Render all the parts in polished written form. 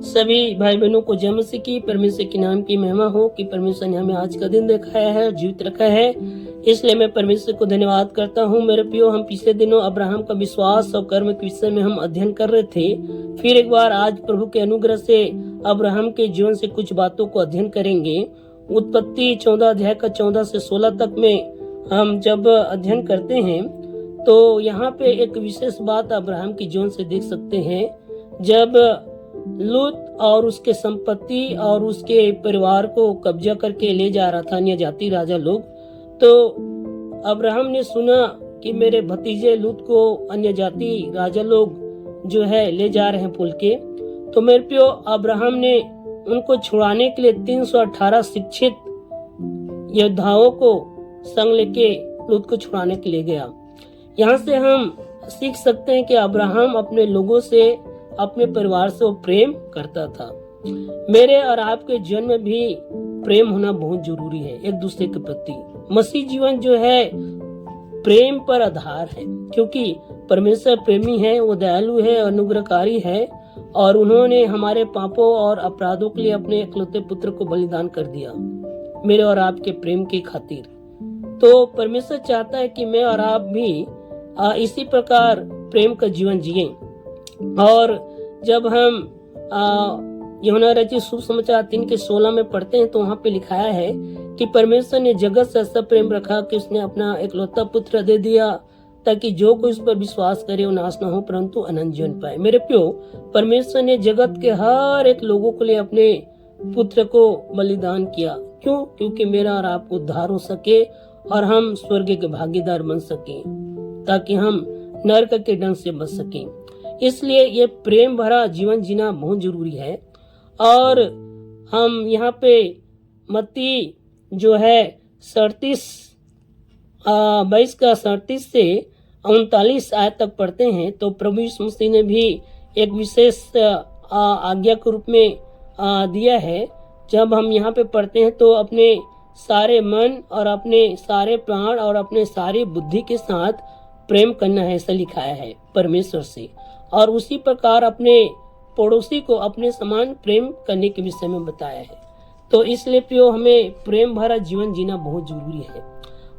सभी भाई बहनों को जय मसीह की परमेश्वर के नाम की महिमा हो कि परमेश्वर ने हमें आज का दिन दिखाया है, जीवित रखा है। इसलिए मैं परमेश्वर को धन्यवाद करता हूँ। मेरे प्रियो, हम पिछले दिनों अब्राहम का विश्वास और कर्म के विषय में हम अध्ययन कर रहे थे। फिर एक बार आज प्रभु के अनुग्रह से अब्राहम के जीवन से कुछ बातों को अध्ययन करेंगे। उत्पत्ति 14 अध्याय का 14 से 16 तक में हम जब अध्ययन करते हैं तो यहाँ पे एक विशेष बात अब्राहम के जीवन से देख सकते हैं। जब लूत और उसके संपत्ति और उसके परिवार को कब्जा करके ले जा रहा था अन्य जाति राजा लोग, तो अब्राहम ने सुना कि मेरे भतीजे लूत को अन्य जाति राजा लोग जो है ले जा रहे हैं पुल के। तो मेरे प्रियो, अब्राहम ने उनको छुड़ाने के लिए 318 शिक्षित योद्धाओं को संग लेके लूत को छुड़ाने के लिए गया। यहाँ से हम सीख सकते हैं कि अब्राहम अपने लोगों से, अपने परिवार से वो प्रेम करता था। मेरे और आपके जीवन में भी प्रेम होना बहुत जरूरी है एक दूसरे के प्रति। मसीह जीवन जो है प्रेम पर आधार है, क्योंकि परमेश्वर प्रेमी है, वो दयालु है, अनुग्रहकारी है और उन्होंने हमारे पापों और अपराधों के लिए अपने इकलौते पुत्र को बलिदान कर दिया मेरे और आपके प्रेम की खातिर। तो परमेश्वर चाहता है कि मैं और आप भी इसी प्रकार प्रेम का जीवन जिए। और जब हम यूहन्ना रचित शुभ समाचार 3 के 16 में पढ़ते हैं तो वहाँ पे लिखाया है कि परमेश्वर ने जगत से ऐसा प्रेम रखा कि उसने अपना इकलौता पुत्र दे दिया ताकि जो कोई उस पर विश्वास करे वो नाश न हो परंतु अनंत जीवन पाए। मेरे प्रियो, परमेश्वर ने जगत के हर एक लोगों के लिए अपने पुत्र को बलिदान किया। क्यों? क्योंकि मेरा और आपको उद्धार हो सके और हम स्वर्ग के भागीदार बन सके, ताकि हम नरक के दंड से बच सकें। इसलिए ये प्रेम भरा जीवन जीना बहुत जरूरी है। और हम यहाँ पे मत्ती जो है 22 का 37 से 39 आयत तक पढ़ते हैं तो प्रभु यीशु मसीह ने भी एक विशेष आज्ञा के रूप में दिया है। जब हम यहाँ पे पढ़ते हैं तो अपने सारे मन और अपने सारे प्राण और अपने सारी बुद्धि के साथ प्रेम करना है, ऐसा लिखाया है परमेश्वर से। और उसी प्रकार अपने पड़ोसी को अपने समान प्रेम करने के विषय में बताया है। तो इसलिए प्रियो, हमें प्रेम भरा जीवन जीना बहुत जरूरी है।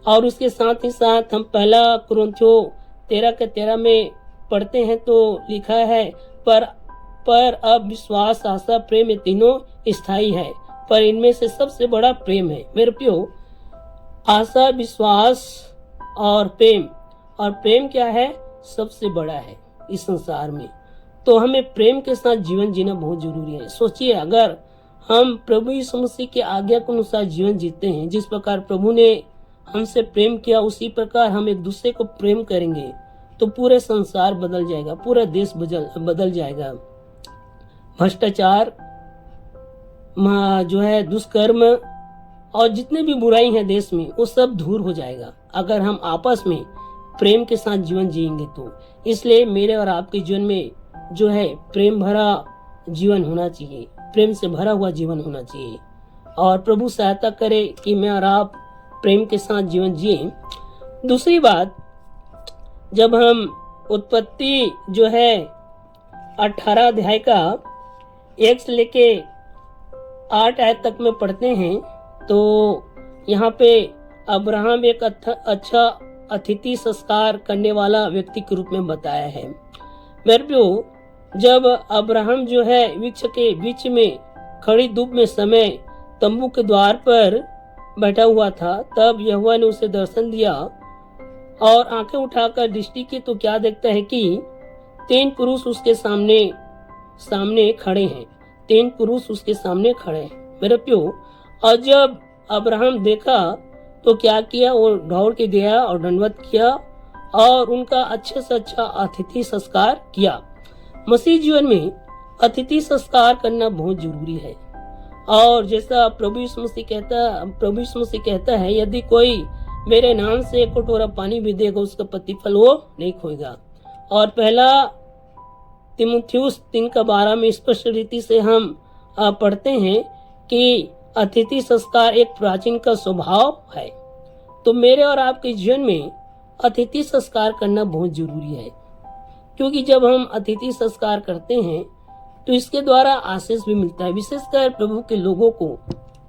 और उसके साथ ही साथ हम पहला कुरिन्थियों 13 के 13 में पढ़ते हैं तो लिखा है, पर अब विश्वास, आशा, प्रेम ये तीनों स्थायी है, पर इनमें से सबसे बड़ा प्रेम है। मेरे प्रियो, आशा, विश्वास और प्रेम, और प्रेम क्या है? सबसे बड़ा है इस संसार में। तो हमें प्रेम के साथ जीवन जीना बहुत जरूरी है। सोचिए, अगर हम प्रभु यीशु मसीह के आज्ञा के अनुसार जीवन जीते हैं, जिस प्रकार प्रभु ने हमसे प्रेम किया उसी प्रकार हम एक दूसरे को प्रेम करेंगे तो पूरे संसार बदल जाएगा, पूरा देश बदल जाएगा। भ्रष्टाचार जो है, दुष्कर्म और जितने भी बुराई है देश में, वो सब दूर हो जाएगा अगर हम आपस में प्रेम के साथ जीवन जिएंगे तो। इसलिए मेरे और आपके जीवन में जो है प्रेम भरा जीवन होना चाहिए, प्रेम से भरा हुआ जीवन होना चाहिए। और प्रभु सहायता करे कि मैं और आप प्रेम के साथ जीवन जिए। दूसरी बात, जब हम उत्पत्ति जो है 18 अध्याय का 1 से लेके 8 आयत तक में पढ़ते हैं तो यहाँ पे अब्राहम एक अच्छा अतिथि संस्कार करने वाला व्यक्ति के रूप में बताया है। मेरे प्रियो, जब अब्राहम जो है वृक्ष के बीच में खड़ी धूप में समय तंबू के द्वार पर बैठा हुआ था, तब यहोवा ने उसे दर्शन दिया और आंखें उठाकर दृष्टि की तो क्या देखता है कि 3 पुरुष उसके सामने खड़े हैं। 3 पुरुष उसके सामने खड़े हैं। मेरे प्रियो, और जब अब्राहम देखा तो क्या किया? वो दौड़ के गया और दंडवत किया और उनका अच्छे से अच्छा अतिथि संस्कार किया। मसीह जीवन में अतिथि संस्कार करना बहुत जरूरी है। और जैसा प्रभु यीशु मसीह कहता है, यदि कोई मेरे नाम से 1 कटोरा पानी भी देगा उसका प्रतिफल वो नहीं खोएगा। और पहला तीमुथियुस 3 का 12 में स्पष्ट रीति से हम पढ़ते हैं कि अतिथि संस्कार एक प्राचीन का स्वभाव है। तो मेरे और आपके जीवन में अतिथि संस्कार करना बहुत जरूरी है, क्योंकि जब हम अतिथि संस्कार करते हैं तो इसके द्वारा आशीष भी मिलता है। विशेषकर प्रभु के लोगों को,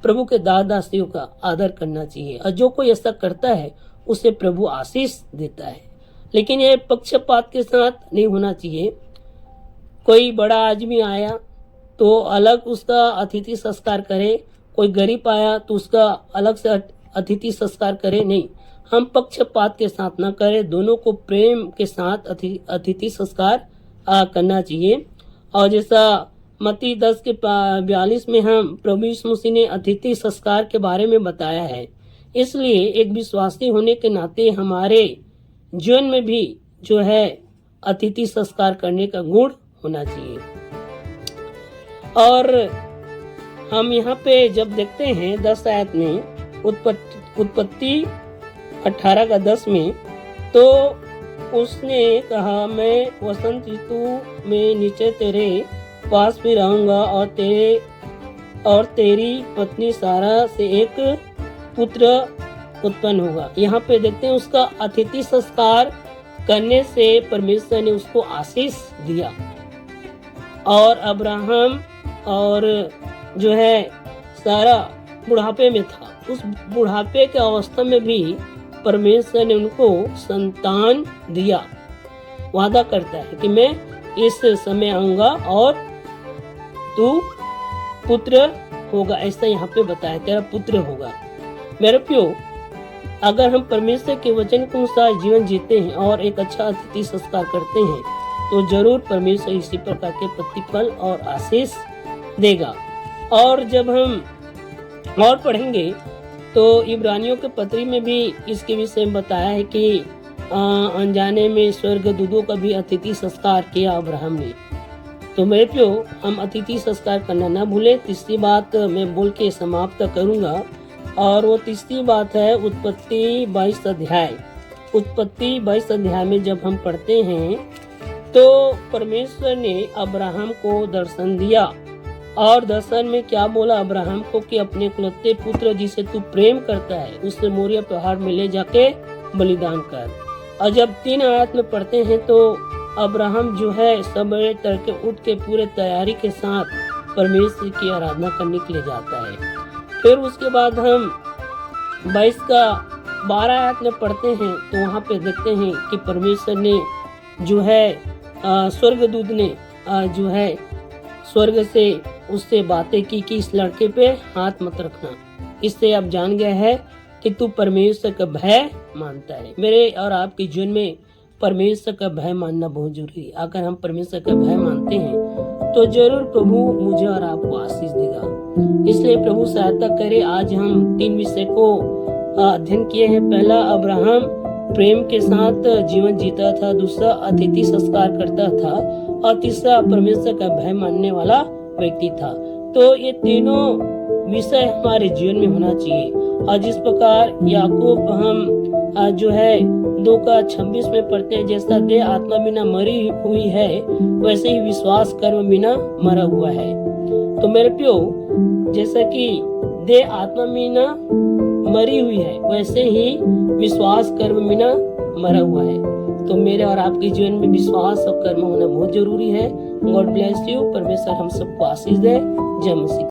प्रभु के दास दासियों का आदर करना चाहिए, और जो कोई ऐसा करता है उसे प्रभु आशीष देता है। लेकिन यह पक्षपात के साथ नहीं होना चाहिए। कोई बड़ा आदमी आया तो अलग उसका अतिथि संस्कार करे, कोई गरीब आया तो उसका अलग से अतिथि संस्कार करे, नहीं, हम पक्षपात के साथ ना करें, दोनों को प्रेम के साथ अतिथि संस्कार करना चाहिए। और जैसा मत्ती 10:42 में हम प्रभु यीशु मसीह ने अतिथि संस्कार के बारे में बताया है। इसलिए एक विश्वासी होने के नाते हमारे जीवन में भी जो है अतिथि संस्कार करने का गुण होना चाहिए। और हम यहाँ पे जब देखते हैं 10 आयत में उत्पत्ति 18:10 में, तो उसने कहा, मैं वसंत ऋतु में नीचे तेरे पास भी रहूंगा और तेरी पत्नी सारा से एक पुत्र उत्पन्न होगा। यहाँ पे देखते हैं उसका अतिथि संस्कार करने से परमेश्वर ने उसको आशीष दिया। और अब्राहम और जो है सारा बुढ़ापे में था, उस बुढ़ापे के अवस्था में भी परमेश्वर ने उनको संतान दिया। वादा करता है कि मैं इस समय आऊंगा और तू पुत्र होगा, ऐसा यहाँ पे बताया, तेरा पुत्र होगा। मेरे प्रियो, अगर हम परमेश्वर के वचन के अनुसार जीवन जीते हैं और एक अच्छा अतिथि संस्कार करते हैं, तो जरूर परमेश्वर इसी प्रकार के प्रतिफल और आशीष देगा। और जब हम और पढ़ेंगे तो इब्रानियों के पत्री में भी इसके विषय में बताया है कि अनजाने में स्वर्गदूतों का भी अतिथि संस्कार किया अब्राहम ने। तो मेरे प्रियो, हम अतिथि संस्कार करना ना भूले। तीसरी बात मैं बोल के समाप्त करूंगा, और वो तीसरी बात है उत्पत्ति 22 अध्याय। उत्पत्ति 22 अध्याय में जब हम पढ़ते हैं तो परमेश्वर ने अब्राहम को दर्शन दिया, और दर्शन में क्या बोला अब्राहम को कि अपने इकलौते पुत्र जिसे तू प्रेम करता है उसे मोरिया पहाड़ में ले जाके बलिदान कर। और जब 3 आयत में पढ़ते हैं तो अब्राहम जो है सवेरे तड़के उठ के पूरे तैयारी के साथ परमेश्वर की आराधना करने के लिए जाता है। फिर उसके बाद हम 22 का 12 आयत में पढ़ते हैं तो वहाँ पे देखते हैं कि परमेश्वर ने जो है स्वर्गदूत ने जो है स्वर्ग से उससे बातें की कि इस लड़के पे हाथ मत रखना, इससे अब जान गया है कि तू परमेश्वर का भय मानता है। मेरे और आपके जीवन में परमेश्वर का भय मानना बहुत जरूरी है। अगर हम परमेश्वर का भय मानते हैं तो जरूर प्रभु मुझे और आपको आशीष देगा। इसलिए प्रभु सहायता करे। आज हम 3 विषय को अध्ययन किए हैं। पहला, अब्राहम प्रेम के साथ जीवन जीता था, दूसरा अतिथि संस्कार करता था, और तीसरा परमेश्वर का भय मानने वाला व्यक्ति था। तो ये तीनों विषय हमारे जीवन में होना चाहिए। और जिस प्रकार याकूब हम जो है 2:26 में पढ़ते हैं, जैसा देह आत्मा बिना मरी हुई है वैसे ही विश्वास कर्म बिना मरा हुआ है। तो मेरे प्रियो, जैसा कि देह आत्मा बिना मरी हुई है वैसे ही विश्वास कर्म बिना मरा हुआ है। तो मेरे और आपके जीवन में विश्वास और कर्म होना बहुत जरूरी है। God bless you. परमेश्वर हम सबको आशीष दे। जय मसीह।